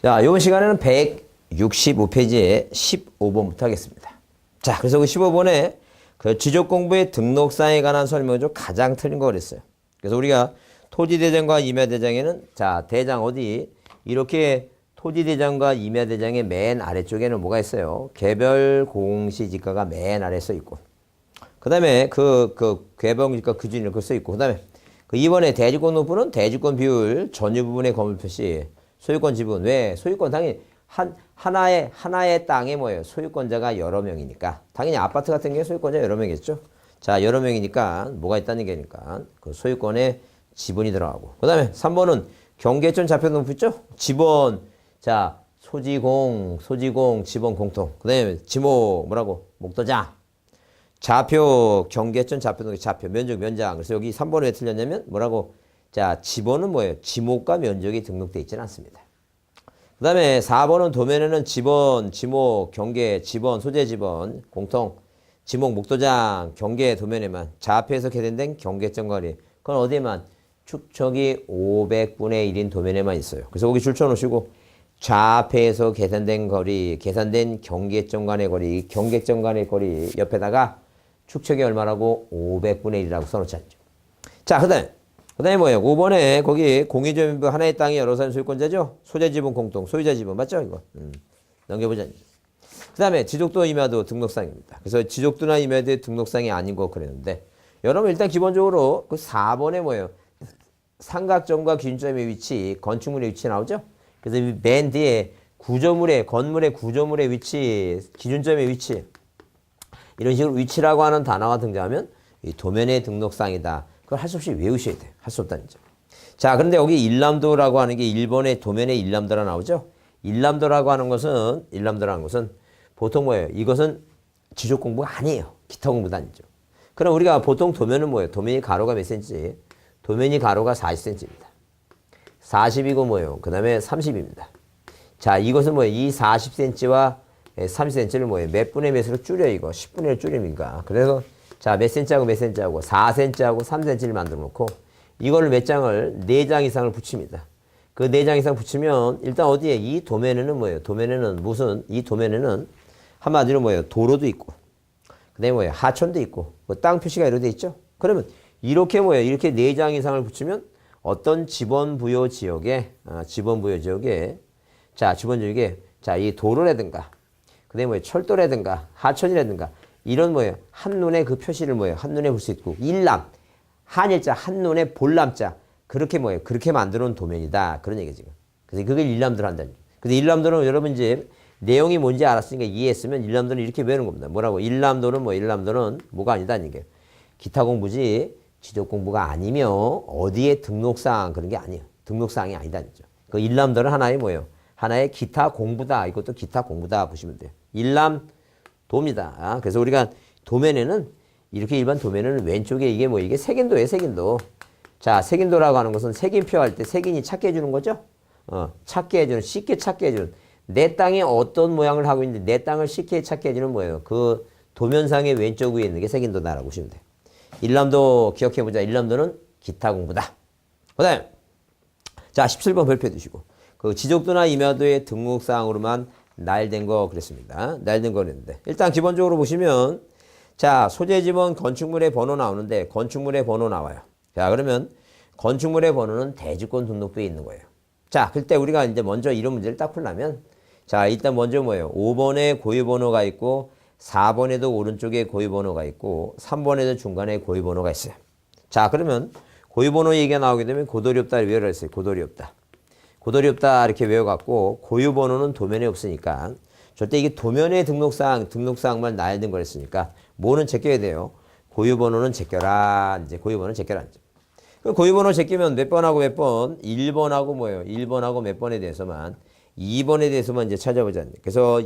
자, 이번 시간에는 165페이지에 15번부터 하겠습니다. 자, 그래서 그 15번에 그 지적 공부의 등록사항에 관한 설명을 좀 가장 틀린 거 그랬어요. 그래서 우리가 토지대장과 임야대장에는 자, 대장 어디 이렇게 토지대장과 임야대장의 맨 아래쪽에는 뭐가 있어요? 개별 공시지가가 맨 아래에 써 있고, 그 다음에 그 개별공시지가 기준이 이렇게 써 있고, 그 다음에 그 이번에 대지권 높이는 대지권 비율 전유 부분의 건물 표시 소유권 지분. 왜? 소유권 당연히 하나의 땅에 뭐예요? 소유권자가 여러 명이니까 당연히 아파트 같은 경우에 소유권자 여러 명이겠죠. 자, 여러 명이니까 뭐가 있다는 게니까 그 소유권에 지분이 들어가고, 그 다음에 3번은 경계점 좌표 높이 있죠? 지번. 자, 소지공, 지번 공통. 그 다음에 지목 뭐라고? 목도장. 좌표, 경계점 좌표 높이, 좌표, 면적, 면장. 그래서 여기 3번은 왜 틀렸냐면 뭐라고? 자, 지번은 뭐예요? 지목과 면적이 등록되어 있지는 않습니다. 그 다음에 4번은 도면에는 지번, 지목, 경계, 지번, 소재 지번, 공통, 지목, 목도장, 경계 도면에만 좌표에서 계산된 경계점 거리. 그건 어디에만? 축척이 500분의 1인 도면에만 있어요. 그래서 거기 줄 쳐놓으시고 좌표에서 계산된 거리, 계산된 경계점 간의 거리, 경계점 간의 거리 옆에다가 축척이 얼마라고? 500분의 1이라고 써놓지 않죠. 자, 그 다음에 뭐예요? 5번에 거기 공유점인부 하나의 땅이 여러 사람 소유권자죠? 소재 지분 공통, 소유자 지분. 맞죠? 이거. 넘겨보자. 그 다음에 지족도 임야도 등록상입니다. 그래서 지족도나 임야도의 등록상이 아닌 거 그랬는데, 여러분 일단 기본적으로 그 4번에 뭐예요? 삼각점과 기준점의 위치, 건축물의 위치 나오죠? 그래서 맨 뒤에 건물의 구조물의 위치, 기준점의 위치, 이런 식으로 위치라고 하는 단어가 등장하면 이 도면의 등록상이다. 그걸 할 수 없이 외우셔야 돼요. 할 수 없다는 점. 자, 그런데 여기 일람도라고 하는 게 1번의 도면에 일람도라 나오죠? 일람도라고 하는 것은 보통 뭐예요? 이것은 지적 공부가 아니에요. 기타 공부도 아니죠. 그럼 우리가 보통 도면은 뭐예요? 도면이 가로가 몇 cm? 도면이 가로가 40cm입니다. 40이고 뭐예요? 그 다음에 30입니다. 자, 이것은 뭐예요? 이 40cm와 30cm를 뭐예요? 몇 분의 몇으로 줄여 이거? 10분의 1 줄입니까? 그래서 자, 몇 cm하고 몇 cm하고 4cm하고 3cm를 만들어 놓고 이거를 몇 장을 4장 이상을 붙입니다. 그 4장 이상 붙이면 일단 어디에? 이 도면에는 뭐예요? 이 도면에는 한마디로 뭐예요? 도로도 있고, 그 다음에 뭐예요? 하천도 있고, 뭐 땅 표시가 이렇게 돼 있죠? 그러면 이렇게 뭐예요? 이렇게 4장 이상을 붙이면 어떤 지번부여 지역에, 자, 이 도로라든가, 그 다음에 뭐예요? 철도라든가, 하천이라든가, 이런 뭐예요? 한눈에 그 표시를 뭐예요? 한눈에 볼 수 있고, 일람, 한일자, 한눈에 볼람자, 그렇게 뭐예요? 그렇게 만들어 놓은 도면이다. 그런 얘기죠, 지금. 그래서 그걸 일람도로 한다는 거죠. 근데 일람도는 여러분 이제 내용이 뭔지 알았으니까 이해했으면 일람도는 이렇게 배우는 겁니다. 뭐라고? 일람도는 뭐가 아니다. 이게 기타 공부지, 지적 공부가 아니며 어디에 등록사항 그런 게 아니에요. 등록사항이 아니다. 그 일람도는 하나의 뭐예요? 하나의 기타 공부다. 이것도 기타 공부다 보시면 돼요. 일람도입니다. 그래서 우리가 도면에는 이렇게 일반 도면에는 왼쪽에 이게 색인도예요. 색인도. 자, 색인도라고 하는 것은 색인표 할 때 색인이 찾게 해주는 거죠. 쉽게 찾게 해주는. 내 땅에 어떤 모양을 하고 있는데 내 땅을 쉽게 찾게 해주는 뭐예요? 그 도면상의 왼쪽 위에 있는 게 색인도다라고 보시면 돼요. 일람도 기억해보자. 일람도는 기타 공부다. 그 다음에 자, 17번 별표 두시고 그 지적도나 임야도의 등록사항으로만 나열된 거 그랬습니다. 나열된 거 그랬는데 일단 기본적으로 보시면 자, 소재지번 건축물의 번호 나오는데 건축물의 번호 나와요. 자, 그러면 건축물의 번호는 대지권 등록부에 있는 거예요. 자, 그때 우리가 이제 먼저 이런 문제를 딱 풀려면 자, 일단 먼저 뭐예요? 5번에 고유번호가 있고 4번에도 오른쪽에 고유번호가 있고 3번에도 중간에 고유번호가 있어요. 자, 그러면 고유번호 얘기가 나오게 되면 고돌이 없다 외우라 했어요. 고돌이 없다. 고돌이 없다 이렇게 외워갖고 고유번호는 도면에 없으니까 절대 이게 도면의 등록사항만 나열된 거랬으니까 뭐는 제껴야 돼요? 고유번호는 제껴라. 이제 고유번호는 제껴라. 그 고유번호 제끼면 몇 번하고 몇 번? 1번하고 뭐예요? 1번하고 몇 번에 대해서만 2번에 대해서만 이제 찾아보자. 그래서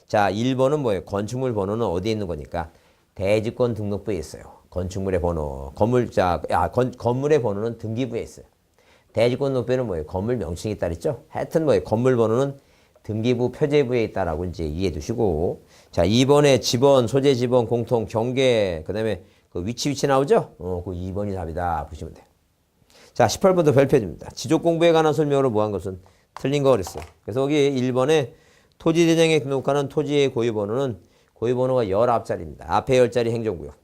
자, 1번은 뭐예요? 건축물 번호는 어디에 있는 거니까 대지권 등록부에 있어요. 건축물의 번호. 건물의 번호는 등기부에 있어요. 대지권 등록부에는 뭐예요? 건물 명칭이 따르죠? 하여튼 뭐예요? 건물 번호는 등기부 표제부에 있다라고 이제 이해해 두시고. 자, 2번에 지번, 소재 지번, 공통, 경계, 그 다음에 그 위치 나오죠? 그 2번이 답이다. 보시면 돼요. 자, 18번도 별표입니다. 지적 공부에 관한 설명으로 뭐한 것은 틀린 거 그랬어요. 그래서 여기 1번에 토지대장에 등록하는 토지의 고유번호는 고유번호가 19자리입니다. 앞에 10자리 행정구역.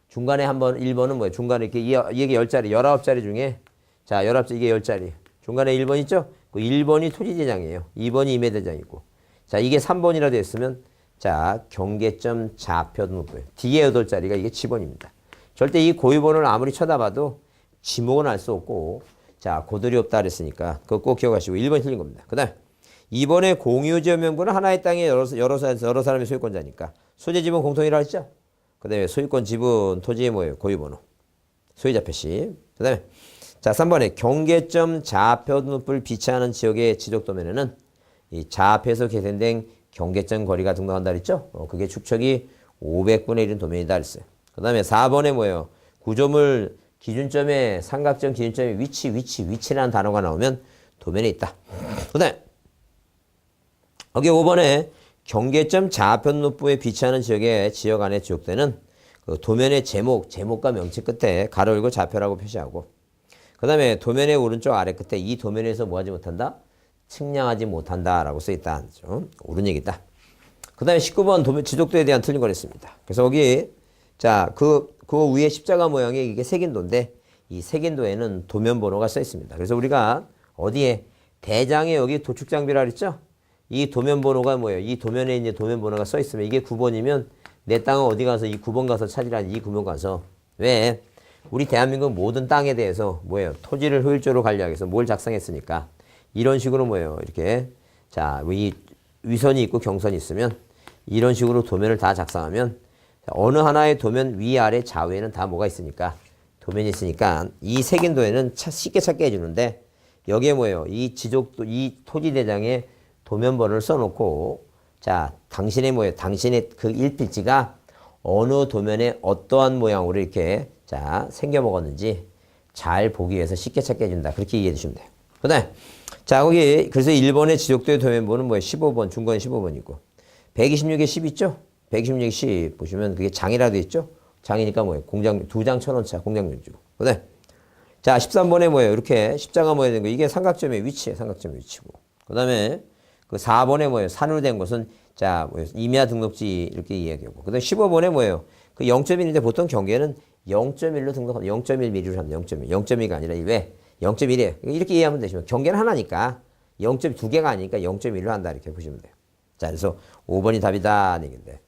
중간에 한번 1번은 뭐예요? 중간에 이게 10자리, 19자리 중에 자, 19자리 이게 10자리. 중간에 1번 있죠? 그 1번이 토지대장이에요. 2번이 임야대장이고. 자, 이게 3번이라 됐으면 자, 경계점 좌표 등록부예요. 뒤에 8자리가 이게 지번입니다. 절대 이 고유번호를 아무리 쳐다봐도 지목은 알 수 없고 자, 고들이 없다 그랬으니까 그거 꼭 기억하시고 1번 틀린 겁니다. 그 다음 2번에 공유지역 명부는 하나의 땅에 여러 사람이 소유권자니까 소재 지분 공통이라고 했죠? 그 다음에 소유권 지분 토지의 뭐예요? 고유번호. 소유자 표시. 그 다음에 자, 3번에 경계점 좌표 등록부를 비치하는 지역의 지적도면에는 이 좌표에서 계산된 경계점 거리가 등록한다 그랬죠? 그게 축척이 500분의 1인 도면이다 그랬어요. 그 다음에 4번에 뭐예요? 구조물 기준점에 삼각점 기준점의 위치라는 단어가 나오면 도면에 있다. 그 다음에 여기 5번에 경계점 좌표 등록부에 비치하는 지역 안에 지역되는 그 도면의 제목과 명칭 끝에 가로 열고 좌표라고 표시하고 그 다음에 도면의 오른쪽 아래 끝에 이 도면에서 뭐하지 못한다? 측량하지 못한다라고 써있다. 옳은 얘기다. 그 다음에 19번 도면 지적도에 대한 틀린 걸 했습니다. 그래서 여기 자, 그 위에 십자가 모양의 이게 색인도인데 이 색인도에는 도면 번호가 써 있습니다. 그래서 우리가 어디에 대장에 여기 도축 장비라 그랬죠? 이 도면 번호가 뭐예요? 이 도면에 이제 도면 번호가 써 있으면 이게 9번이면 내 땅은 어디 가서 이 9번 가서 찾으라니 이 9번 가서 왜? 우리 대한민국 모든 땅에 대해서 뭐예요? 토지를 효율적으로 관리하기 위해서 뭘 작성했으니까 이런 식으로 뭐예요? 이렇게 자, 이 위선이 있고 경선이 있으면 이런 식으로 도면을 다 작성하면 어느 하나의 도면 위아래 좌우에는 다 뭐가 있으니까 도면이 있으니까 이 색인도에는 쉽게 찾게 해주는데 여기에 뭐예요? 이 지적도 이 토지 대장에 도면 번호를 써놓고 자, 당신의 뭐예요? 당신의 그 일필지가 어느 도면에 어떠한 모양으로 이렇게 자, 생겨먹었는지 잘 보기 위해서 쉽게 찾게 해준다. 그렇게 이해해 주시면 돼요. 그 다음에 자, 거기 그래서 1번의 지적도의 도면번호는 뭐예요? 15번, 중간에 15번이고 126에 10 있죠? 126에 10 보시면 그게 장이라도 있죠? 장이니까 뭐예요? 공장 2장 1,000원차 공장용지고. 그 다음에 자, 13번에 뭐예요? 이렇게 십자가 모양이 된 거 이게 삼각점의 위치예요. 삼각점의 위치고. 그 다음에 그 4번에 뭐예요? 산으로 된 것은 자, 임야 등록지 이렇게 이야기하고. 그 다음에 15번에 뭐예요? 그 0.1인데 보통 경계는 0.1로 등록합니다. 0.1mm로 합니다. 0.1. 0.2가 아니라 왜? 0.1이에요. 이렇게 이해하면 되시면 경계는 하나니까 0.2개가 아니니까 0.1로 한다. 이렇게 보시면 돼요. 자, 그래서 5번이 답이다. 얘기인데.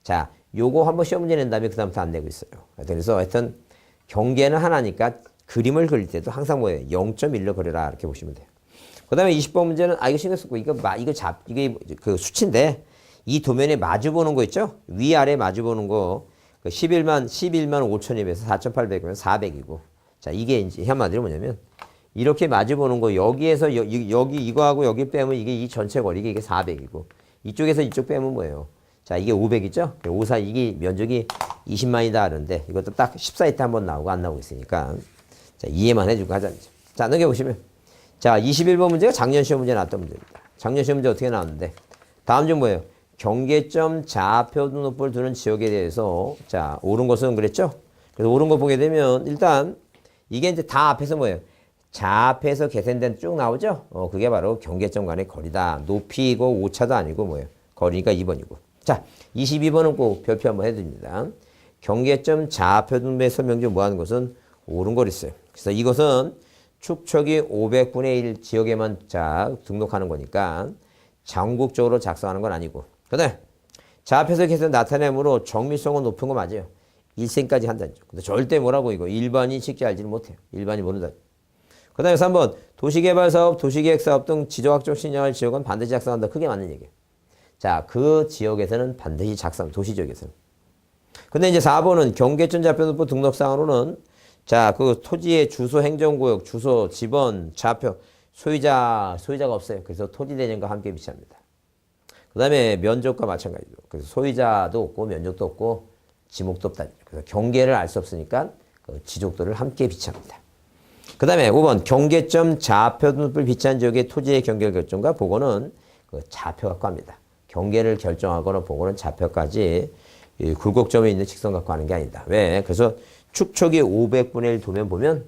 자, 요거 한번 시험 문제 낸 다음에 그 다음부터 안 내고 있어요. 그래서 하여튼 경계는 하나니까 그림을 그릴 때도 항상 뭐예요? 0.1로 그려라. 이렇게 보시면 돼요. 그 다음에 20번 문제는 이거 신경 쓰고 이게 그 수치인데 이 도면에 마주 보는 거 있죠? 위아래 마주 보는 거 그 11만 5천입에서 4,800이면 400이고 자, 이게 이제 한마디로 뭐냐면 이렇게 마주 보는 거 여기에서 여기 이거하고 여기 빼면 이게 이 전체 거리가 이게 400이고 이쪽에서 이쪽 빼면 뭐예요? 자, 이게 500이죠? 54 이게 면적이 20만이다 하는데 이것도 딱 14일 때 한번 나오고 안 나오고 있으니까 자, 이해만 해주고 하자. 자, 넘겨보시면 자, 21번 문제가 작년 시험 문제 나왔던 문제입니다. 작년 시험 문제 어떻게 나왔는데 다음 중 뭐예요? 경계점 좌표 등록부를 두는 지역에 대해서 자, 옳은 것은 그랬죠? 그래서 옳은 거 보게 되면 일단 이게 이제 다 앞에서 뭐예요? 좌표에서 계산된 쭉 나오죠? 그게 바로 경계점 간의 거리다. 높이고 오차도 아니고 뭐예요? 거리니까 2번이고. 자, 22번은 꼭 별표 한번 해드립니다. 경계점 좌표 등록부에 설명 중 뭐 하는 것은 옳은 거 있어요. 그래서 이것은 축척이 500분의 1 지역에만 자, 등록하는 거니까 전국적으로 작성하는 건 아니고. 그 다음에 좌표에서 계산 나타내므로 정밀성은 높은 거 맞아요. 1cm까지 한다죠. 근데 절대 뭐라고 이거 일반이 쉽게 알지는 못해요. 일반이 모른다. 그 다음에 3번 도시개발사업, 도시계획사업 등 지정학적 신청할 지역은 반드시 작성한다. 그게 맞는 얘기예요. 자, 그 지역에서는 반드시 작성, 도시 지역에서는. 근데 이제 4번은 경계점 좌표등록부 등록상으로는 자, 그 토지의 주소, 행정구역, 주소, 지번, 좌표, 소유자가 없어요. 그래서 토지대장과 함께 비치합니다. 그 다음에 면적과 마찬가지로. 그래서 소유자도 없고, 면적도 없고, 지목도 없다. 그래서 경계를 알 수 없으니까 그 지적도를 함께 비치합니다. 그 다음에 5번 경계점 좌표 등록부를 비치한 지역의 토지의 경계 결정과 보고는 그 좌표 갖고 합니다. 경계를 결정하거나 보고는 좌표까지 굴곡점에 있는 직선 갖고 하는 게 아니다. 왜? 그래서 축척이 500분의 1 도면 보면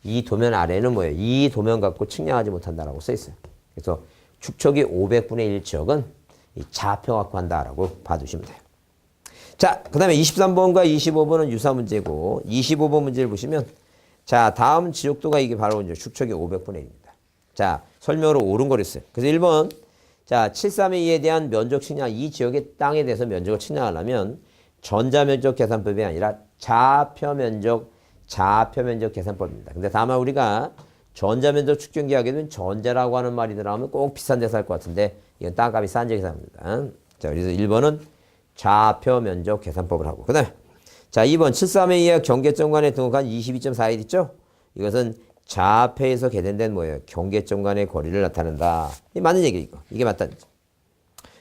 이 도면 아래는 뭐예요? 이 도면 갖고 측량하지 못한다라고 써 있어요. 그래서 축척이 500분의 1 지역은 이 좌표 갖고 한다라고 봐두시면 돼요. 자, 그 다음에 23번과 25번은 유사 문제고 25번 문제를 보시면 자, 다음 지적도가 이게 바로 이제 축척이 500분의 1입니다. 자, 설명으로 옳은 거랬어요. 그래서 1번 자, 732에 대한 면적 측량, 이 지역의 땅에 대해서 면적을 측량하려면 전자면적 계산법이 아니라 좌표면적 계산법입니다. 근데 다만 우리가 전자면적 측정기 하게 되면 전자라고 하는 말이 들어가면 꼭 비싼 데서 할 것 같은데 이건 땅값이 싼 지역에서 합니다. 자, 그래서 1번은 좌표면적 계산법을 하고. 그 다음에 자, 2번 732의 경계점 간에 등록한 22.41 있죠? 이것은 좌표에서 계산된 뭐예요? 경계점 간의 거리를 나타낸다. 이게 맞는 얘기예요, 이거. 이게 맞다는 거죠.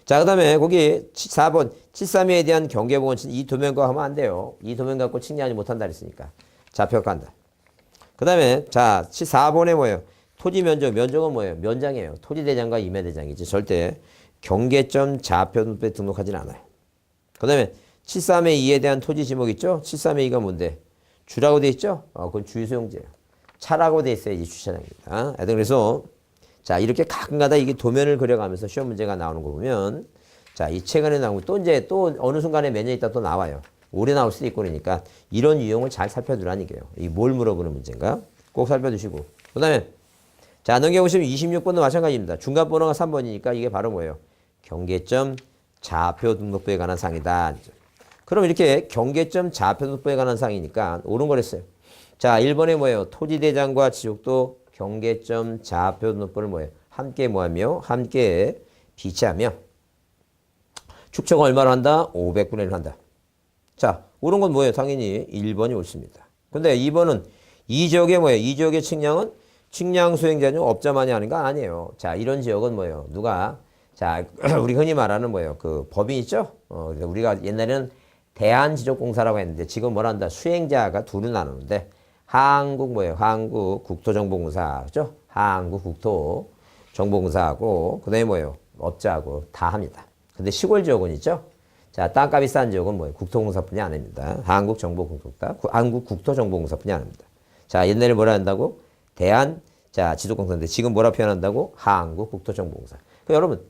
자, 그 다음에 거기 4번 732에 대한 경계봉은 이 도면과 하면 안 돼요. 이 도면 갖고 측량하지 못한다 그랬으니까. 좌표가 한다. 그 다음에 자, 4번에 뭐예요? 토지 면적, 면적은 뭐예요? 면장이에요. 토지대장과 임야대장이지. 절대 경계점 좌표에 등록하지는 않아요. 그 다음에 732에 대한 토지 지목 있죠? 732가 뭔데? 주라고 돼 있죠? 그건 주유소용지예요. 차라고 돼 있어야지 주차장입니다. 하여튼 그래서 자, 이렇게 가끔가다 이게 도면을 그려가면서 시험 문제가 나오는 거 보면 자, 이 최근에 나오고 또 어느 순간에 몇 년 있다 또 나와요. 오래 나올 수도 있고 그러니까 이런 유형을 잘 살펴두라는 얘기예요. 이 뭘 물어보는 문제인가? 꼭 살펴두시고. 그 다음에 자, 넘겨보시면 26번도 마찬가지입니다. 중간 번호가 3번이니까 이게 바로 뭐예요? 경계점 좌표 등록부에 관한 사항이다. 그럼 이렇게 경계점 좌표 등록부에 관한 사항이니까 옳은 거랬어요. 자, 1번에 뭐예요? 토지대장과 지역도 경계점 좌표 등록부를 뭐예요? 함께 뭐하며? 함께 비치하며 축척 얼마로 한다? 500분의 1을 한다. 자, 옳은 건 뭐예요? 당연히 1번이 옳습니다. 근데 2번은 이 지역의 뭐예요? 이 지역의 측량은 측량 수행자는 업자만이 하는 거 아니에요. 자, 이런 지역은 뭐예요? 누가? 자, 우리 흔히 말하는 뭐예요? 그 법인 있죠? 우리가 옛날에는 대한지적공사라고 했는데 지금 뭐란다? 수행자가 둘이 나누는데 한국 뭐예요? 한국국토정보공사, 그죠? 한국국토정보공사하고 그다음에 뭐예요? 업자하고 다 합니다. 근데 시골 지역은 있죠? 자, 땅값이 싼 지역은 뭐예요? 국토공사뿐이 아닙니다. 한국국토정보공사뿐이 아닙니다. 자, 옛날에 뭐라 한다고? 지적공사인데 지금 뭐라 표현한다고? 한국국토정보공사. 여러분,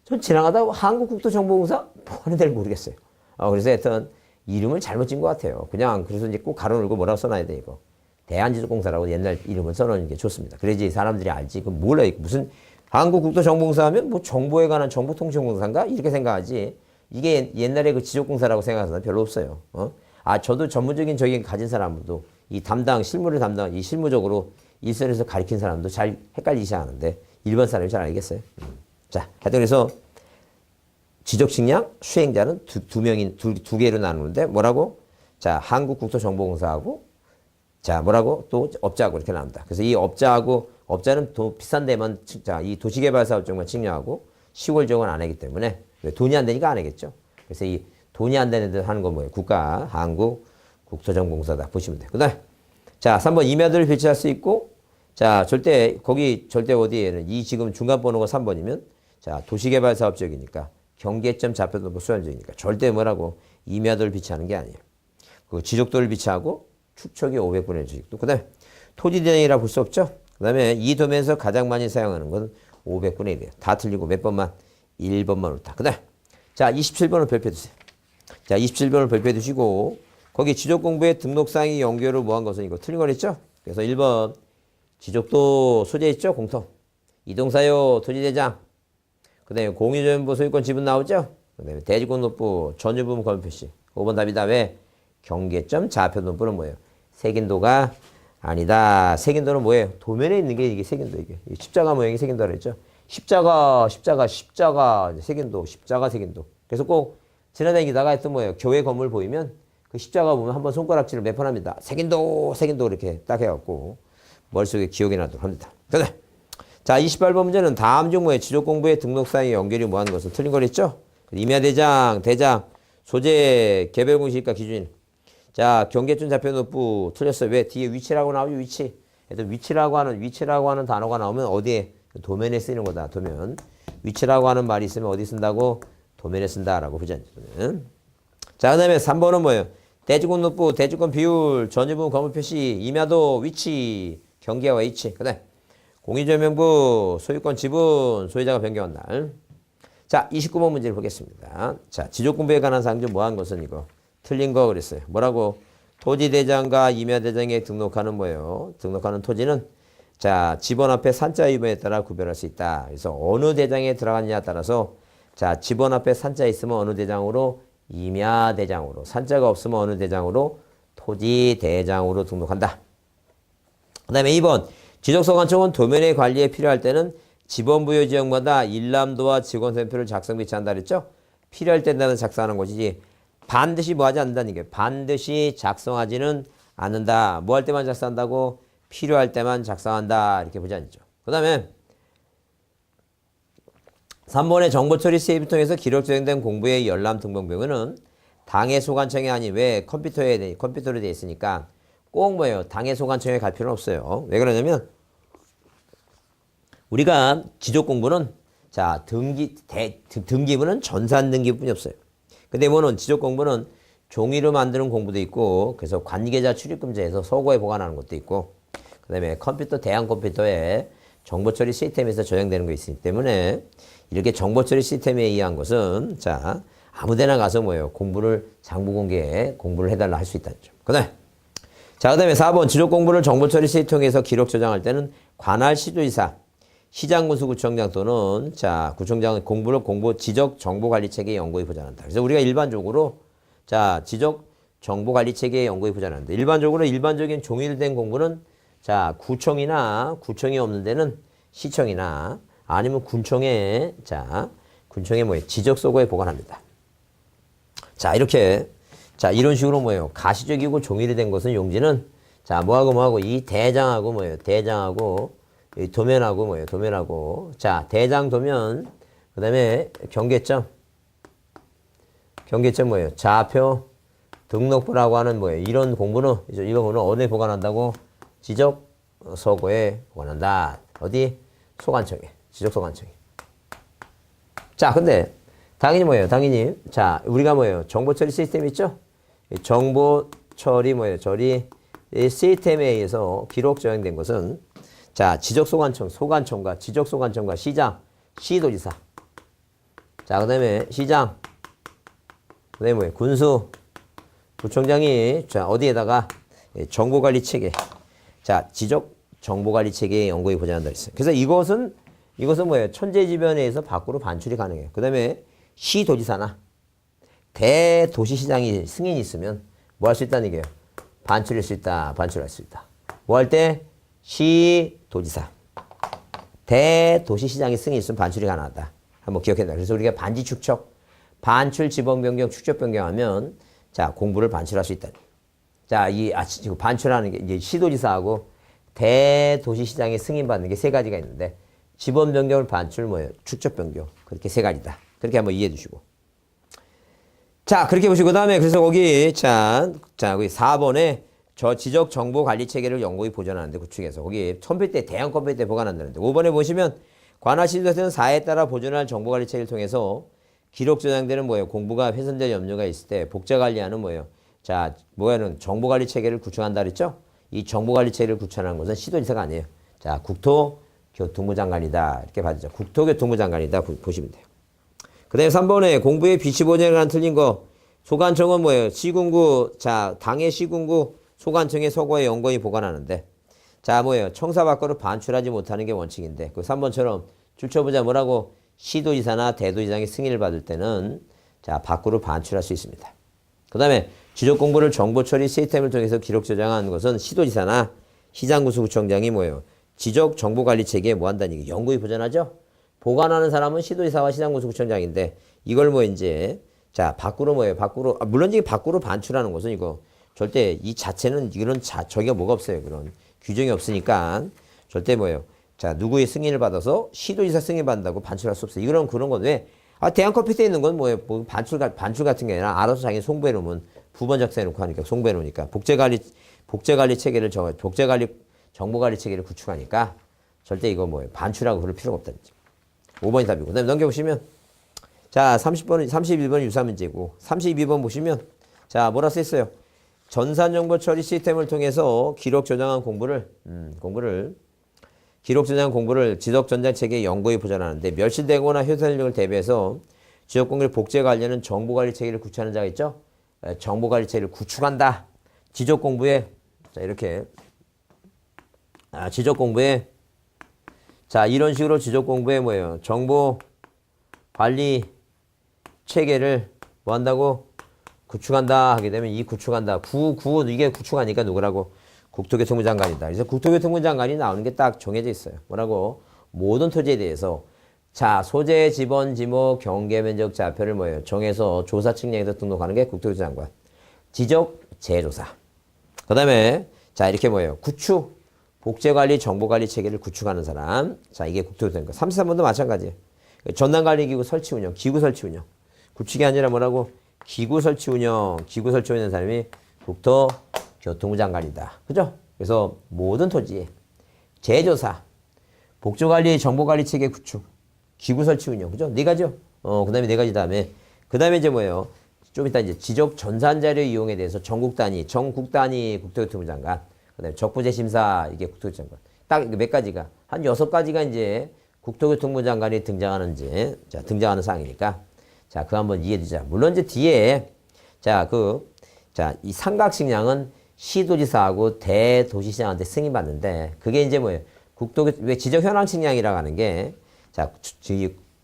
전 지나가다 한국국토정보공사 뭐 하는 데를 모르겠어요. 그래서 하여튼 이름을 잘못 찐 것 같아요. 그냥 그래서 이제 꼭 가로 열고 뭐라고 써놔야 돼 이거. 대한지적공사라고 옛날 이름을 써놓는 게 좋습니다. 그래야지 사람들이 알지. 그 몰라요. 무슨 한국국토정보공사 하면 뭐 정보에 관한 정보통신공사인가 이렇게 생각하지. 이게 옛날에 그 지적공사라고 생각하는 사람 별로 없어요. 저도 전문적인 적인 가진 사람도 이 실무를 담당 이 실무적으로 일선에서 가리킨 사람도 잘 헷갈리지 않은데 일반 사람이 잘 알겠어요. 자, 하여튼 그래서 지적 측량 수행자는 두 개로 나누는데 뭐라고? 자, 한국국토정보공사하고 자, 뭐라고? 또 업자하고 이렇게 나눕니다. 그래서 이 업자는 더 비싼 데만 이 도시개발사업 쪽만 측량하고 시골 지역은 안 하기 때문에 돈이 안 되니까 안 하겠죠. 그래서 이 돈이 안 되는 데 하는 건 뭐예요? 한국국토정보공사다 보시면 돼요. 그다음 자, 3번 임야들을 배치할 수 있고 자, 절대 어디에는 이 지금 중간 번호가 3번이면 자, 도시개발사업 지역이니까 경계점 좌표도 수환적이니까 절대 뭐라고 임야도를 비치하는 게 아니에요. 그 지적도를 비치하고 축척이 500분의 1 지적도. 그 다음에 토지대장이라 볼 수 없죠. 그 다음에 이 도면에서 가장 많이 사용하는 건 500분의 1이에요. 다 틀리고 몇 번만? 1번만 옳다. 그 다음 자, 27번을 별표해 두세요. 자, 27번을 별표해 두시고 거기 지적공부의 등록사항이 연결을 뭐한 것은 이거 틀린 거랬죠. 그래서 1번 지적도 소재 있죠. 공통. 이동사유 토지대장. 그 다음에 공유전부 소유권 지분 나오죠? 그 다음에 대지권등록부 전유부분 검표시. 5번 답이다. 왜? 경계점 좌표 등록부는 뭐예요? 색인도가 아니다. 색인도는 뭐예요? 도면에 있는 게 이게 색인도 이게. 십자가 모양이 색인도라 했죠? 십자가, 색인도, 색인도. 그래서 꼭 지나다니다가 했던 뭐예요? 교회 건물 보이면 그 십자가 보면 한번 손가락질을 몇 번 합니다. 색인도 이렇게 딱 해갖고 머릿속에 기억이 나도록 합니다. 그다음 자, 28번 문제는 다음 중 뭐에 지적공부의 등록사항의 연결이 뭐하는 것은 틀린 거랬죠? 임야대장, 소재, 개별공시지가 기준인. 자, 경계점 좌표등록부 틀렸어요. 왜? 뒤에 위치라고 나오죠, 위치. 위치라고 하는 단어가 나오면 어디에? 도면에 쓰이는 거다, 도면. 위치라고 하는 말이 있으면 어디 쓴다고? 도면에 쓴다라고 보자. 자, 그 다음에 3번은 뭐예요? 대지권노부, 대지권 비율, 전유분 거부 표시, 임야도 위치, 경계와 위치. 그다음 공유조명부, 소유권 지분, 소유자가 변경한 날. 자, 29번 문제를 보겠습니다. 자, 지적공부에 관한 사항 좀 뭐한 것은 이거 틀린 거 그랬어요. 뭐라고? 토지대장과 임야대장에 등록하는 뭐예요? 등록하는 토지는 자, 지번 앞에 산자 위반에 따라 구별할 수 있다. 그래서 어느 대장에 들어갔냐에 따라서 자, 지번 앞에 산자 있으면 어느 대장으로? 임야대장으로. 산자가 없으면 어느 대장으로? 토지대장으로 등록한다. 그 다음에 2번. 지적소관청은 도면의 관리에 필요할 때는 지번 부여 지역마다 일람도와 직원센표를 작성 배치한다 그랬죠? 필요할 때는 작성하는 것이지 반드시 뭐 하지 않는다는 게 반드시 작성하지는 않는다. 뭐 할 때만 작성한다고? 필요할 때만 작성한다. 이렇게 보지 않죠. 그 다음에 3번의 정보처리 세이브 통해서 기록 저장된 공부의 열람 등본명은 당의 소관청이 아닌 왜 컴퓨터로 되어 있으니까 꼭 뭐예요? 당의 소관청에 갈 필요는 없어요. 왜 그러냐면 우리가 지적 공부는 자 등기부는 전산 등기부뿐이 없어요. 근데 뭐는 지적 공부는 종이로 만드는 공부도 있고 그래서 관계자 출입금지에서 서고에 보관하는 것도 있고 그다음에 컴퓨터 대형 컴퓨터에 정보처리 시스템에서 저장되는 거 있기 때문에 이렇게 정보처리 시스템에 의한 것은 자 아무데나 가서 뭐예요? 공부를 장부 공개에 공부를 해달라 할 수 있다죠. 그다음에 4번 지적 공부를 정보처리 시스템 통해서 기록 저장할 때는 관할 시도지사 시장군수구청장 또는 자 구청장은 공부를 지적 정보관리 체계 연구에 보장한다. 그래서 우리가 일반적으로 자 지적 정보관리 체계 연구에 보장한다. 일반적인 종이된 공부는 자 구청이 없는 데는 시청이나 아니면 군청에 뭐예요? 지적 서고에 보관합니다. 자 이렇게 자 이런 식으로 뭐예요? 가시적이고 종이된 것은 용지는 자 뭐하고 이 대장하고 뭐예요? 대장하고 이 도면하고 뭐예요? 도면하고 자 대장 도면 그다음에 경계점 뭐예요? 좌표 등록부라고 하는 뭐예요? 이런 공부는 어디에 보관한다고? 지적 서고에 보관한다. 어디? 소관청에. 지적 소관청에. 자, 근데 당연히 뭐예요? 자, 우리가 뭐예요? 정보 처리 시스템 있죠? 정보 처리 뭐예요? 처리 시스템에 의해서 기록 저장된 것은 자, 소관청과 지적 소관청과 시장, 시도지사. 자, 그다음에 시장. 그다음에 뭐예요? 군수 구청장이 자, 어디에다가 정보관리 체계. 자, 지적 정보관리 체계의 연구에 보장한다 했어요. 그래서 이것은 뭐예요? 천재지변에 의해서 밖으로 반출이 가능해요. 그 다음에 시도지사나 대도시시장이 승인이 있으면 뭐 할 수 있다는 얘기예요? 반출할 수 있다. 뭐 할 때? 시도지사. 대도시시장이 승인이 있으면 반출이 가능하다. 한번 기억해놔. 그래서 우리가 반지 축척, 반출 지번 변경, 축적 변경하면 자, 공부를 반출할 수 있다. 자, 지금 반출하는 게 이제 시도지사하고 대도시시장에 승인받는 게 세 가지가 있는데 지번 변경을 반출 뭐예요? 축적 변경. 그렇게 세 가지다. 그렇게 한번 이해해 두시고. 자, 그렇게 보시고 그다음에 그래서 거기 거기 4번에 저 지적 정보 관리 체계를 연구히 보존하는데 구축해서 거기 대형 컴퓨터에 보관한다는데 5번에 보시면 관할 시도에서는 사에 따라 보존할 정보 관리 체계를 통해서 기록 저장되는 뭐예요? 공부가 훼손될 염려가 있을 때 복제 관리하는 뭐예요? 자, 뭐야는 정보 관리 체계를 구축한다 그랬죠? 이 정보 관리 체계를 구축하는 것은 시도지사가 아니에요. 자, 국토교통부 장관이다. 이렇게 봐주죠. 국토교통부 장관이다. 보시면 돼요. 그 다음에 3번에 공부의 비치 보존에 관한 틀린 거. 소관청은 뭐예요? 시군구, 자, 당의 시군구, 소관청의 서고에 연거히 보관하는데. 자, 뭐예요? 청사 밖으로 반출하지 못하는 게 원칙인데. 그 3번처럼 줄쳐보자 뭐라고? 시도지사나 대도지장의 승인을 받을 때는 자, 밖으로 반출할 수 있습니다. 그 다음에 지적 공부를 정보 처리 시스템을 통해서 기록 저장하는 것은 시도지사나 시장군수구청장이 뭐예요? 지적 정보 관리 체계에 뭐 한다는 얘기? 연구히 보존하죠? 보관하는 사람은 시도지사와 시장군수구청장인데 이걸 뭐 이제 자, 밖으로 뭐예요? 물론 이게 밖으로 반출하는 것은 이거 절대 이 자체는 이런 저기가 뭐가 없어요. 그런 규정이 없으니까 절대 뭐예요? 자, 누구의 승인을 받아서 시도지사 승인 받는다고 반출할 수 없어요. 이런 그런 건 왜? 대형 컴퓨터에 있는 건 뭐예요? 뭐 반출 같은 게 아니라 알아서 자기 송부해 놓으면 부번 작성해 놓고 하니까 송부해 놓으니까 복제관리 체계를 정보관리 체계를 구축하니까 절대 이거 뭐예요? 반출하고 그럴 필요가 없다는 거죠. 5번이 답이고. 그다음에 넘겨보시면 자, 31번 유사 문제고 32번 보시면 자, 뭐라 써있어요? 전산정보 처리 시스템을 통해서 기록 저장한 기록 저장 공부를 지적 전장 체계 연구에 보존하는데 멸실되거나 훼손력을 대비해서 지적 공부를 복제 관리하는 정보 관리 체계를 구축하는 자가 있죠. 정보 관리 체계를 구축한다. 지적 공부에 자 이렇게 지적 공부에 자 이런 식으로 지적 공부에 뭐예요? 정보 관리 체계를 뭐 한다고? 구축한다 하게 되면 이 구축한다. 이게 구축하니까 누구라고? 국토교통부 장관이다. 그래서 국토교통부 장관이 나오는 게 딱 정해져 있어요. 뭐라고? 모든 토지에 대해서 자 소재, 지번, 지목, 경계 면적 좌표를 뭐예요? 정해서 조사 측량에서 등록하는 게 국토교통부 장관. 지적 재조사. 그다음에 자 이렇게 뭐예요? 구축, 복제관리, 정보관리 체계를 구축하는 사람. 자 이게 국토교통부. 33번도 마찬가지예요. 전담관리기구 설치 운영, 기구 설치 운영. 구축이 아니라 뭐라고? 기구 설치 운영 하는 사람이 국토교통부 장관이다. 그죠? 그래서 모든 토지에 재조사, 복조관리, 정보관리 체계 구축, 기구 설치 운영. 그죠? 네 가지요. 그 다음에 네 가지 다음에. 그 다음에 이제 뭐예요? 좀 이따 이제 지적 전산자료 이용에 대해서 전국 단위 국토교통부 장관. 그 다음에 적부제 심사, 이게 국토교통부 장관. 딱 몇 가지가, 한 6가지가 이제 국토교통부 장관이 등장하는 사항이니까. 자, 그거 한번 이해해두자. 물론 이제 뒤에, 이 삼각식량은 시도지사하고 대도시시장한테 승인받는데, 그게 이제 뭐예요? 왜 지적현황측량이라고 하는 게, 자,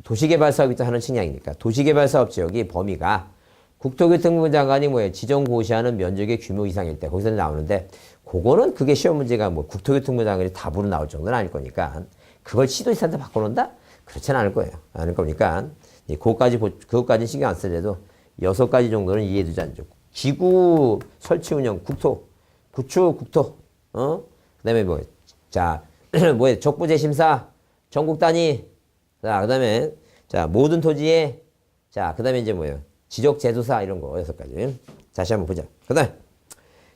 도시개발사업이 또 하는 측량이니까, 도시개발사업 지역이 범위가 국토교통부 장관이 뭐예요? 지정고시하는 면적의 규모 이상일 때, 거기서 나오는데, 그거는 그게 시험 문제가 뭐 국토교통부 장관이 답으로 나올 정도는 아닐 거니까, 그걸 시도지사한테 바꿔놓는다? 그렇지는 않을 거예요. 않을 거니까. 그것까지 신경 안 쓰더라도 6가지 정도는 이해해두지 않죠. 기구 설치 운영, 구축, 그 다음에 적부제 심사, 전국 단위, 자, 그 다음에, 모든 토지에, 그 다음에 이제 지적 재조사 이런 거 6가지. 다시 한번 보자. 그 다음,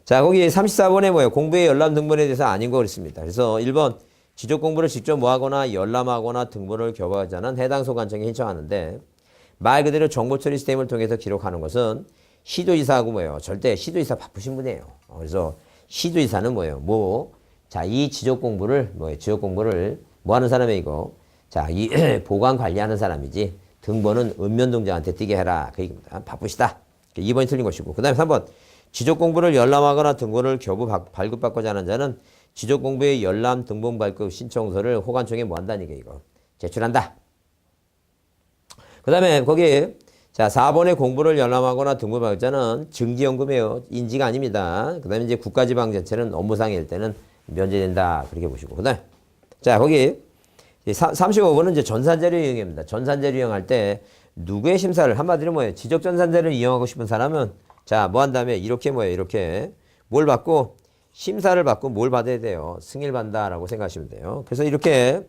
거기 34번에 공부의 열람 등본에 대해서 아닌 거 그랬습니다. 그래서 1번, 지적 공부를 직접 모하거나 열람하거나 등본을 교부하지 않은 해당 소관청에 신청하는데 말 그대로 정보 처리 시스템을 통해서 기록하는 것은 시도지사하고 절대 시도지사 바쁘신 분이에요. 그래서 시도지사는 이 지적 공부를 뭐 하는 사람이 이거 이 보관 관리하는 사람이지 등본은 읍면동장한테 띄게 해라. 그 얘기입니다. 바쁘시다. 2번이 틀린 것이고. 그 다음에 3번 지적 공부를 열람하거나 등본을 교부 발급받고자 하는 자는 지적 공부의 열람 등본 발급 신청서를 호관청에 뭐 한다는 게 이거 제출한다. 그 다음에 거기 4번에 공부를 열람하거나 등본 발급자는 증기연금이에요. 인지가 아닙니다. 그 다음에 이제 국가지방자치는 업무상일 때는 면제된다. 그렇게 보시고. 그 다음에 거기 35번은 이제 전산자료 이용입니다. 전산자료 이용할 때 누구의 심사를 한마디로 지적 전산자료를 이용하고 싶은 사람은 뭐 한 다음에 이렇게 이렇게 뭘 받고 심사를 받고 뭘 받아야 돼요? 승인을 받는다라고 생각하시면 돼요. 그래서 이렇게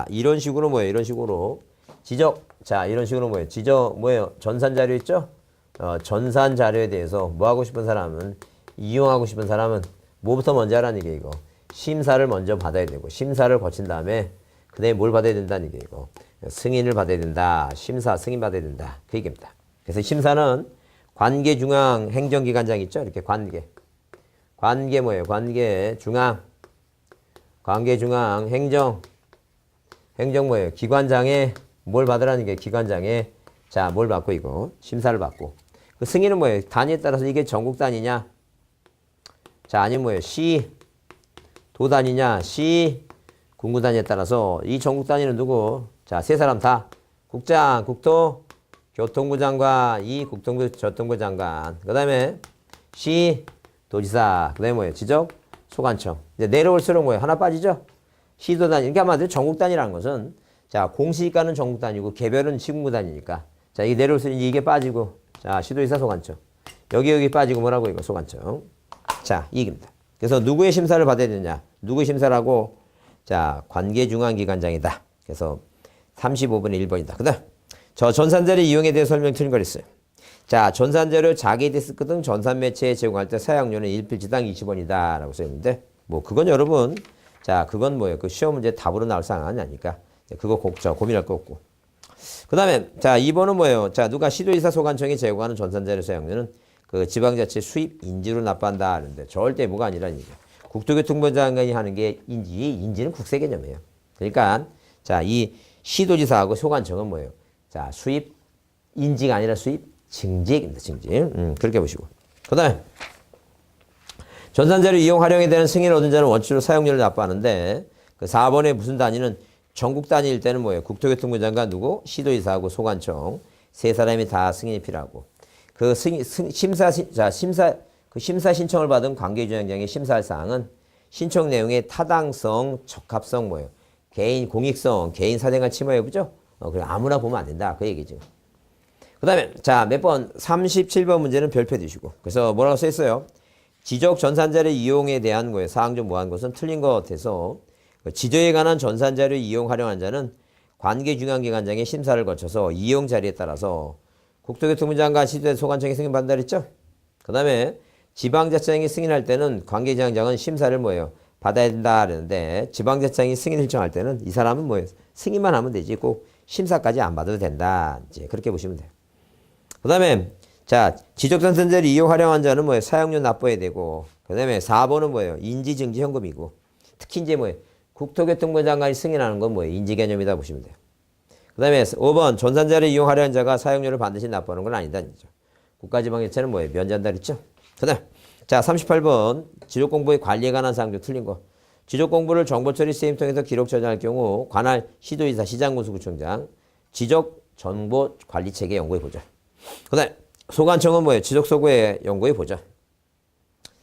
이런 식으로 이런 식으로 지적 이런 식으로 지적 전산 자료 있죠? 전산 자료에 대해서 뭐 하고 싶은 사람은 이용하고 싶은 사람은 뭐부터 먼저 하라는 게 이거 심사를 먼저 받아야 되고 심사를 거친 다음에 그다음에 뭘 받아야 된다는 게 이거 승인을 받아야 된다. 승인 받아야 된다. 그 얘기입니다. 그래서 심사는 관계중앙 행정기관장 있죠? 이렇게 관계 관계중앙 행정 기관장에 뭘 받으라는 게 기관장에 뭘 받고 이거 심사를 받고 그 승인은 단위에 따라서 이게 전국 단위냐 아니면 시 도 단위냐 시 군구 단위에 따라서 이 전국 단위는 누구 세 사람 다 국장 국토 교통부 장관 이 국토부 교통부 장관 그 다음에 시 도지사, 그 다음에 지적, 소관청. 이제 내려올수록 하나 빠지죠? 시도 단위. 그러니까 한마디로 전국 단위라는 것은, 공시가는 전국 단위고, 개별은 시군구 단위니까. 이게 내려올수록 이게 빠지고, 시도지사, 소관청. 여기 빠지고 뭐라고 이거, 소관청. 이 얘기입니다. 그래서 누구의 심사를 받아야 되느냐? 누구의 심사를 하고, 관계중앙기관장이다. 그래서 35번의 1번이다. 그 다음, 전산자료 이용에 대해 설명 틀린 거 있어요. 전산자료 자기 디스크 등 전산 매체에 제공할 때 사용료는 1필지당 20원이다. 라고 써있는데, 그건 여러분, 그건 그 시험 문제 답으로 나올 상황이 아니니까, 그거 고민할 거 없고. 그 다음에, 2번은 뭐예요? 누가 시도지사 소관청이 제공하는 전산자료 사용료는 그 지방자치 수입 인지로 납부한다 하는데 절대 뭐가 아니라는 얘기예요. 국토교통부 장관이 하는 게 인지는 국세 개념이에요. 그러니까 자, 이 시도지사하고 소관청은 뭐예요? 자, 수입 인지가 아니라 수입 증지액입니다. 증지. 그렇게 보시고. 그다음에 전산자료 이용 활용에 대한 승인을 얻은 자는 원칙으로 사용료를 납부하는데 그 4번의 무슨 단위는 전국 단위일 때는 뭐예요? 국토교통부 장관 누구? 시도지사하고 소관청 세 사람이 다 승인이 필요하고 그 심사 신청을 받은 관계주장장이 심사할 사항은 신청 내용의 타당성, 적합성 뭐예요? 개인 공익성, 개인 사생활 침해 여부죠? 그래 아무나 보면 안 된다. 그 얘기죠. 그다음에 자, 몇 번 37번 문제는 별표 두시고. 그래서 뭐라고 써 있어요? 지적 전산자료 이용에 대한 거에 사항 중 뭐한 것은 틀린 것 같아서 지적에 관한 전산자료 이용 활용한 자는 관계중앙기관장의 심사를 거쳐서 이용 자리에 따라서 국토교통부 장관 시도에 소관청이 승인받는다 그랬죠? 그 다음에 지방자치장이 승인할 때는 관계지방장은 심사를 뭐예요? 받아야 된다 그러는데 지방자치장이 승인 신청할 때는 이 사람은 뭐예요? 승인만 하면 되지 꼭 심사까지 안 받아도 된다. 이제 그렇게 보시면 돼요. 그 다음에 자, 지적전산자를 이용 활용한 자는 뭐예요? 사용료 납부해야 되고 그 다음에 4번은 뭐예요? 인지증지 현금이고 특히 이제 뭐예요? 국토교통부 장관이 승인하는 건 뭐예요? 인지 개념이다 보시면 돼요. 그 다음에 5번 전산자를 이용하려는 자가 사용료를 반드시 납부하는 건 아니다. 국가지방자치는 뭐예요? 면제한다 그랬죠? 그 다음 자 38번 지적공부의 관리에 관한 사항도 틀린 거. 지적공부를 정보처리 시스템 통해서 기록 저장할 경우 관할 시도지사 시장군수구청장 지적정보관리체계 연구해 보자. 그 다음에 소관청은 뭐예요? 지적소구에 연구해 보자.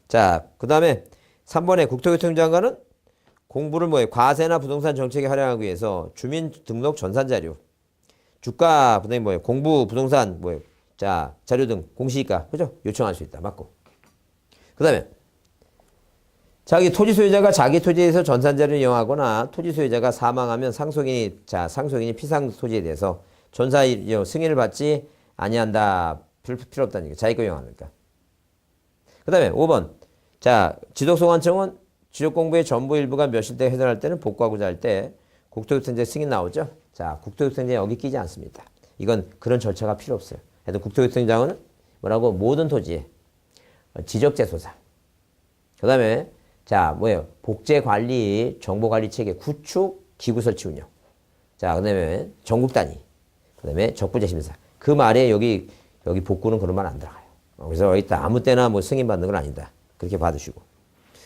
자, 그 다음에 3번에 국토교통장관은 공부를 뭐예요? 과세나 부동산 정책에 활용하기 위해서 주민등록 전산자료, 주가, 그다음에 뭐예요? 공부, 부동산, 뭐예요? 자, 자료 등 공시지가, 그죠? 요청할 수 있다. 맞고. 그 다음에 자기 토지 소유자가 자기 토지에서 전산자료를 이용하거나 토지 소유자가 사망하면 상속인이 피상 토지에 대해서 전사 승인을 받지 아니한다. 필요 없다는 얘기. 자기 거 이용하니까. 그 다음에 5번. 자, 지적소관청은 지적공부의 전부 일부가 몇일때 해당할 때는 복구하고자 할 때 국토교통제 승인 나오죠? 자, 국토교통제 여기 끼지 않습니다. 이건 그런 절차가 필요 없어요. 그래도 국토교통장은 뭐라고? 모든 토지에 지적재소상. 그 다음에 자, 뭐예요? 복제관리, 정보관리체계 구축, 기구설치 운영. 자, 그 다음에 전국 단위. 그 다음에 적부재심사. 그 말에 여기 복구는 그런 말 안 들어가요. 그래서 일단 아무 때나 뭐 승인받는 건 아니다. 그렇게 받으시고.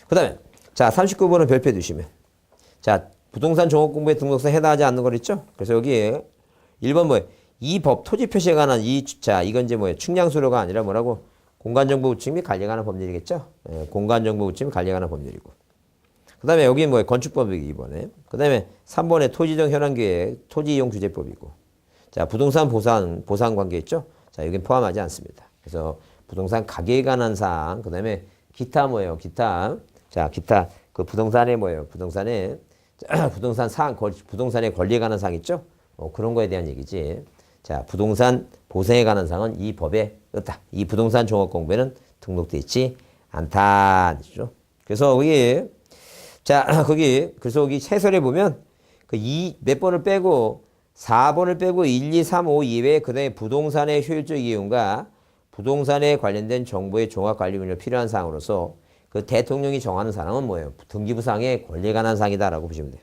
그 다음에 자, 39번은 별표 두시면. 자, 부동산 종합공부에 등록상 해당하지 않는 거 있죠? 그래서 여기에 1번 뭐예요? 이 법 토지 표시에 관한 이건 이제 뭐예요? 측량수로가 아니라 뭐라고? 공간정보 우측 및 관리에 관한 법률이겠죠? 예, 공간정보 우측 및 관리에 관한 법률이고. 그 다음에 여기 뭐예요? 건축법이기 이번에. 그 다음에 3번에 토지정 현황계획, 토지이용규제법이고. 자, 부동산 보상 관계 있죠? 자, 여긴 포함하지 않습니다. 그래서 부동산 가격에 관한 사항, 그 다음에 기타 뭐예요? 기타. 자, 기타. 그 부동산에 뭐예요? 부동산에 부동산의 권리에 관한 사항 있죠? 그런 거에 대한 얘기지. 자, 부동산 보상에 관한 사항은 이 법에 없다. 이 부동산 종합공부에는 등록되어 있지 않다. 그래서 그래서 여기 해설에 보면 그 몇 번을 빼고 4번을 빼고 1, 2, 3, 5 이외에 그 다음에 부동산의 효율적 이용과 부동산에 관련된 정보의 종합관리 운영 필요한 사항으로서 그 대통령이 정하는 사항은 뭐예요? 등기부상의 권리에 관한 사항이다라고 보시면 돼요.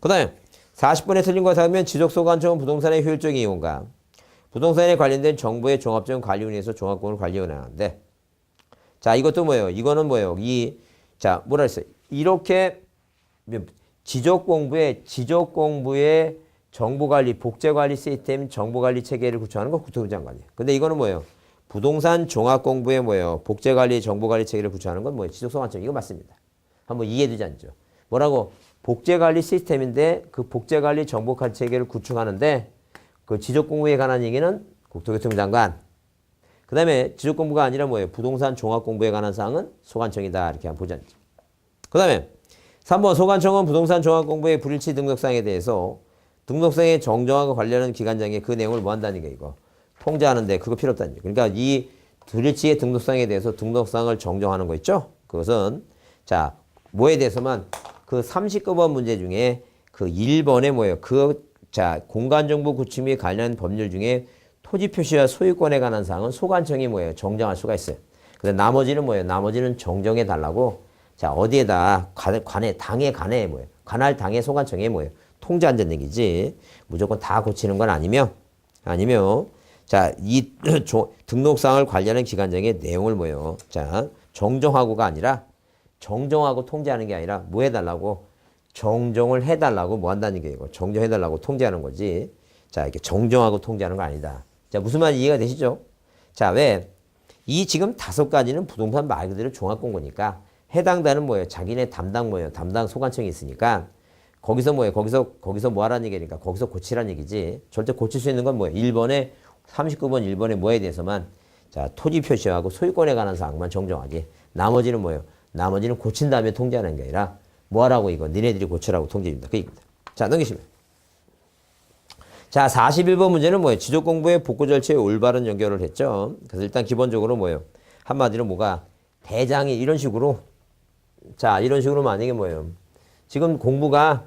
그 다음에 40번에 틀린 거 찾으면 지적소관청은 부동산의 효율적 이용과 부동산에 관련된 정보의 종합적인 관리 운영에서 종합공을 관리 운영하는데 자, 이것도 뭐예요? 이거는 뭐예요? 자, 뭐라 했어요? 이렇게 지적공부의 정보관리, 복제관리 시스템 정보관리 체계를 구축하는 거 국토부 장관이에요. 근데 이거는 뭐예요? 부동산 종합공부의 뭐예요? 복제관리, 정보관리 체계를 구축하는 건 뭐예요? 지적소관청. 이거 맞습니다. 한번 이해되지 않죠? 뭐라고? 복제관리 시스템인데 그 복제관리 정보관리 체계를 구축하는데 그 지적공부에 관한 얘기는 국토교통부 장관. 그 다음에 지적공부가 아니라 뭐예요? 부동산 종합공부에 관한 사항은 소관청이다. 이렇게 한번 보자. 그 다음에 3번 소관청은 부동산 종합공부의 불일치 등록사항에 대해서 등록상의 정정하고 관련하는 기관장에 그 내용을 뭐 한다는 게 이거 통제하는데 그거 필요 없다는 얘기. 그러니까 이 불일치의 등록상에 대해서 등록상을 정정하는 거 있죠? 그것은 자 뭐에 대해서만 그 39번 문제 중에 그 1번에 뭐예요? 자 공간정보 구축 및 관련 법률 중에 토지 표시와 소유권에 관한 사항은 소관청이 뭐예요? 정정할 수가 있어요. 근데 나머지는 뭐예요? 나머지는 정정해 달라고. 자, 어디에다 관에 당에 뭐예요? 관할 당의 소관청에 뭐예요? 통지한다는 얘기지. 무조건 다 고치는 건 아니며 자, 이 등록사항을 관리하는 기관장의 내용을 뭐예요? 자, 정정하고가 아니라 정정하고 통지하는 게 아니라 뭐 해달라고? 정정을 해달라고 뭐 한다는 게 이거. 정정해달라고 통지하는 거지. 자, 이렇게 정정하고 통지하는 거 아니다. 자, 무슨 말인지 이해가 되시죠? 자, 왜? 이 지금 5가지는 부동산 말 그대로 종합공고니까 해당자는 뭐예요? 자기네 담당 뭐예요? 담당 소관청이 있으니까 거기서 뭐예요? 거기서 뭐 하라는 얘기니까 거기서 고치라는 얘기지. 절대 고칠 수 있는 건 뭐예요? 1번에 39번 1번에 뭐에 대해서만 자, 토지 표시하고 소유권에 관한 사항만 정정하게. 나머지는 뭐예요? 나머지는 고친 다음에 통지하는 게 아니라 뭐 하라고 이거 니네들이 고치라고 통지입니다. 그 얘기입니다. 자, 넘기시면. 자, 41번 문제는 뭐예요? 지적공부의 복구 절차에 올바른 연결을 했죠. 그래서 일단 기본적으로 뭐예요? 한마디로 뭐가 대장이 이런 식으로 자, 이런 식으로 만약에 뭐예요? 지금 공부가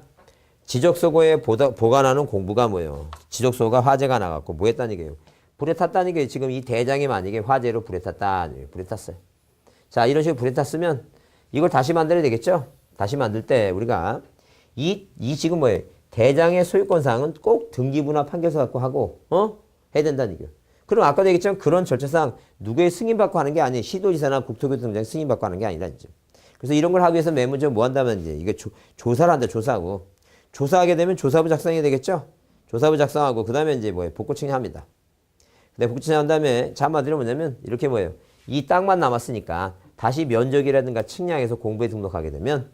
지적소고에 보관하는 공부가 뭐예요? 지적소고가 화재가 나갔고 뭐 했다는 얘기예요? 불에 탔다는 게 지금 이 대장이 만약에 화재로 불에 탔다. 불에 탔어요. 자, 이런 식으로 불에 탔으면 이걸 다시 만들어야 되겠죠? 다시 만들 때 우리가 이 지금 뭐예요? 대장의 소유권사항은 꼭 등기부나 판결서 갖고 하고 해야 된다는 얘기예요. 그럼 아까도 얘기했지만 그런 절차상 누구의 승인받고 하는 게 아니에요. 시도지사나 국토교통부장 승인받고 하는 게 아니라죠. 그래서 이런 걸 하기 위해서 맨 먼저 뭐 한다면 이제 이게 조사를 한다. 조사하고 조사하게 되면 조사부 작성해야 되겠죠. 조사부 작성하고 그 다음에 이제 뭐예요? 복구 측량합니다. 근데 복구 측량한 다음에 한마디로 뭐냐면 이렇게 뭐예요? 이 땅만 남았으니까 다시 면적이라든가 측량해서 공부에 등록하게 되면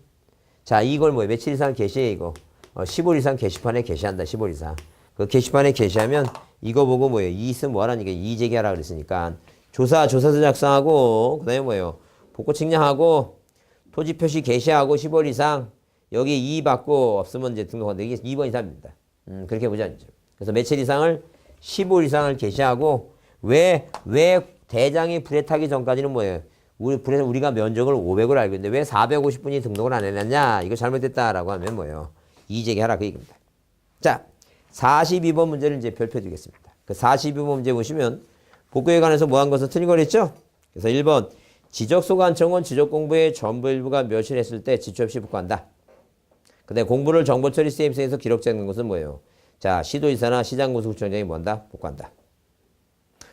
자, 이걸 뭐예요? 며칠 이상 게시해 이거. 10월 이상 게시판에 게시한다. 10월 이상. 그 게시판에 게시하면 이거 보고 뭐예요? 이 있으면 뭐하라는 얘기예요? 이의 제기하라 그랬으니까 조사서 작성하고 그다음에 뭐예요? 복구 측량하고 토지 표시 게시하고 10월 이상 여기 이의 받고 없으면 이제 등록한다. 이게 2번 이상입니다. 그렇게 보자. 그래서 며칠 이상을 15일 이상을 게시하고 왜 대장이 불에 타기 전까지는 뭐예요? 우리가 면적을 500을 알고 있는데 왜 450분이 등록을 안 해놨냐? 이거 잘못됐다라고 하면 뭐예요? 이의제기하라 그 얘기입니다. 자, 42번 문제를 이제 별표 드리겠습니다. 그 42번 문제 보시면 복구에 관해서 뭐 한 것은 틀린 거랬죠? 그래서 1번 지적소관청은 지적공부의 전부 일부가 멸실했을 때 지체 없이 복구한다. 근데 공부를 정보처리 시스템에서 기록 찍는 것은 뭐예요? 자, 시도지사나 시장군수구청장이 뭐 한다? 복구한다.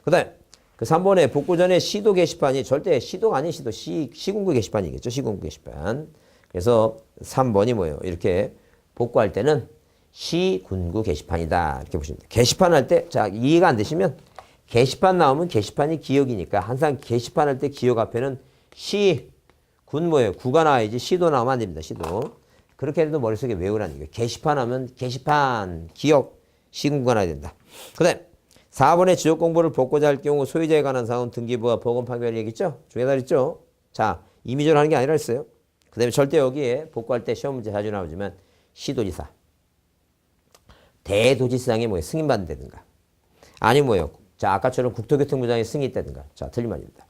그 다음에 그 3번에 복구 전에 시도 게시판이 절대 시도가 아닌 시군구 게시판이겠죠. 시군구 게시판. 그래서 3번이 뭐예요? 이렇게 복구할 때는 시군구 게시판이다. 이렇게 보시면 돼요. 게시판 할 때, 자, 이해가 안 되시면 게시판 나오면 게시판이 기억이니까 항상 게시판 할 때 기억 앞에는 군 뭐예요? 구가 나와야지 시도 나오면 안 됩니다. 시도. 그렇게 해도 머릿속에 외우라는 얘기예요. 게시판 하면 게시판, 기억, 시군구가 나와야 된다. 그 다음에 4번에 지적공부를 복구자 할 경우 소유자에 관한 사항은 등기부와 법원 판결 얘기했죠? 중에다 있죠? 자, 임의적으로 하는 게 아니라 했어요. 그 다음에 절대 여기에 복구할 때 시험 문제 자주 나오지만 시도지사, 대도지사장이 뭐예요? 승인받는다든가. 아니 뭐예요? 자, 아까처럼 국토교통부장이 승인했다든가. 자, 틀린 말입니다.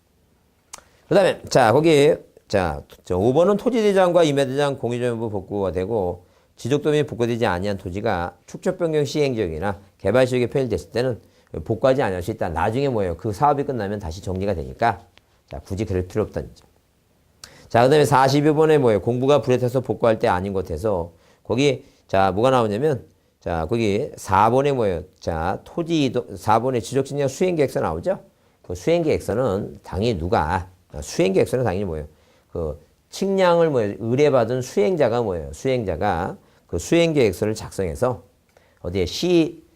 그 다음에 자, 거기 자, 5번은 토지대장과 임야대장 공유전부 복구가 되고 지적도면이 복구되지 아니한 토지가 축척변경 시행지역이나 개발지역에 편입됐을 때는 복구하지 않을 수 있다. 나중에 뭐예요? 그 사업이 끝나면 다시 정리가 되니까 자, 굳이 그럴 필요 없다는 점. 자, 그 다음에 42번에 뭐예요? 공부가 불에 타서 복구할 때 아닌 곳에서 거기 자, 뭐가 나오냐면 자, 거기 4번에 뭐예요? 자, 4번에 지적진량 수행계획서 나오죠? 그 수행계획서는 당연히 수행계획서는 당연히 뭐예요? 그 측량을 뭐예요? 의뢰받은 수행자가 뭐예요? 수행자가 그 수행계획서를 작성해서 어디에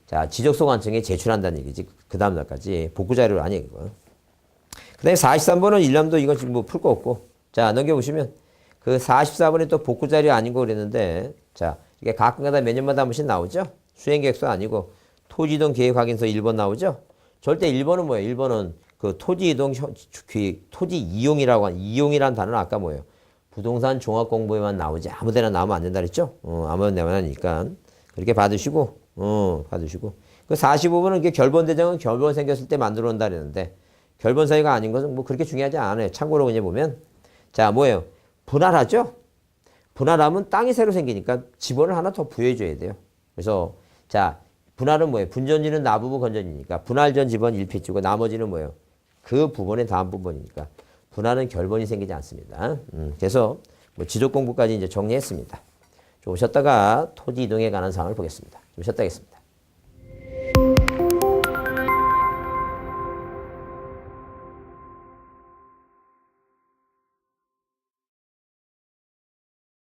자, 지적소관청에 제출한다는 얘기지. 그 다음 날까지 복구자료를 아니에요. 그 다음에 43번은 일람도 이거 지금 뭐 풀 거 없고. 자, 넘겨보시면 그 44번에 또 복구자료 아닌 거 그랬는데 자, 이게 가끔가다 몇 년마다 한 번씩 나오죠? 수행계획서 아니고 토지이동 계획확인서 1번 나오죠? 절대 1번은 뭐예요? 1번은 그 토지이동, 토지 이용이라고 하는, 이용이라는 단어는 아까 뭐예요? 부동산 종합공부에만 나오지 아무데나 나오면 안 된다 그랬죠? 아무데나 나오니까 그렇게 받으시고, 받으시고. 그 45번은 이게 결번대장은 결번 생겼을 때 만들어 온다 그랬는데 결번 사유가 아닌 것은 뭐 그렇게 중요하지 않아요. 참고로 그냥 보면 자, 뭐예요? 분할하죠? 분할하면 땅이 새로 생기니까 지번을 하나 더 부여해줘야 돼요. 그래서 자, 분할은 뭐예요? 분전지는 나부부 건전이니까 분할 전 지번 1피치고 나머지는 뭐예요? 그 부분의 다음 부분이니까 분할은 결번이 생기지 않습니다. 그래서 뭐 지적 공부까지 이제 정리했습니다. 좀 쉬었다가 토지 이동에 관한 사항을 보겠습니다. 좀 쉬었다 하겠습니다.